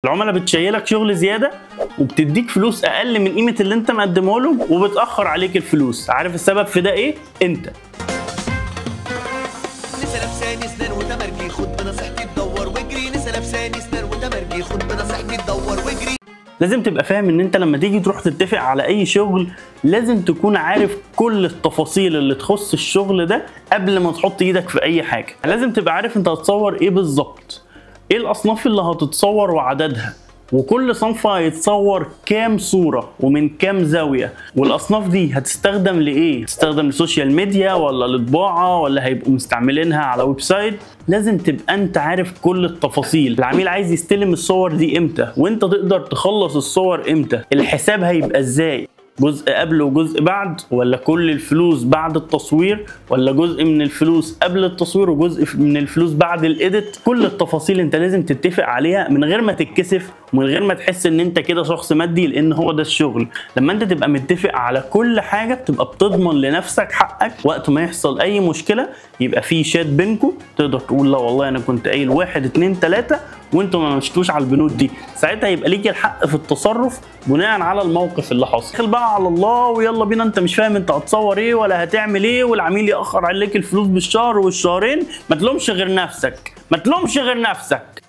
العملاء بتشيلك شغل زياده وبتديك فلوس اقل من قيمه اللي انت مقدمه له وبتاخر عليك الفلوس. عارف السبب في ده ايه؟ انت. نسا لابساني سنان وتمرجي خد بنصيحتي تدور واجري. نسا لابساني سنان وتمرجي خد بنصيحتي تدور واجري. لازم تبقى فاهم ان انت لما تيجي تروح تتفق على اي شغل لازم تكون عارف كل التفاصيل اللي تخص الشغل ده قبل ما تحط ايدك في اي حاجه. لازم تبقى عارف انت هتصور ايه بالظبط، ايه الاصناف اللي هتتصور وعددها، وكل صنف هيتصور كام صورة ومن كام زاوية، والاصناف دي هتستخدم لايه؟ تستخدم للسوشيال ميديا ولا لطباعة ولا هيبقوا مستعملينها على ويب سايت. لازم تبقى انت عارف كل التفاصيل. العميل عايز يستلم الصور دي امتى، وانت تقدر تخلص الصور امتى، الحساب هيبقى ازاي، جزء قبل وجزء بعد، ولا كل الفلوس بعد التصوير، ولا جزء من الفلوس قبل التصوير وجزء من الفلوس بعد الايديت. كل التفاصيل انت لازم تتفق عليها من غير ما تتكسف ومن غير ما تحس ان انت كده شخص مادي، لان هو ده الشغل. لما انت تبقى متفق على كل حاجه بتبقى بتضمن لنفسك حقك وقت ما يحصل اي مشكله، يبقى في شات بينكم تقدر تقول لا والله انا كنت قايل 1 2 3 وانتم ما مشيتوش على البنود دي. ساعتها يبقى ليك الحق في التصرف بناء على الموقف اللي حصل. دخل بقى على الله ويلا بينا، انت مش فاهم انت هتصور ايه ولا هتعمل ايه، والعميل ياخر عليك الفلوس بالشهر والشهرين، ما تلومش غير نفسك، ما تلومش غير نفسك.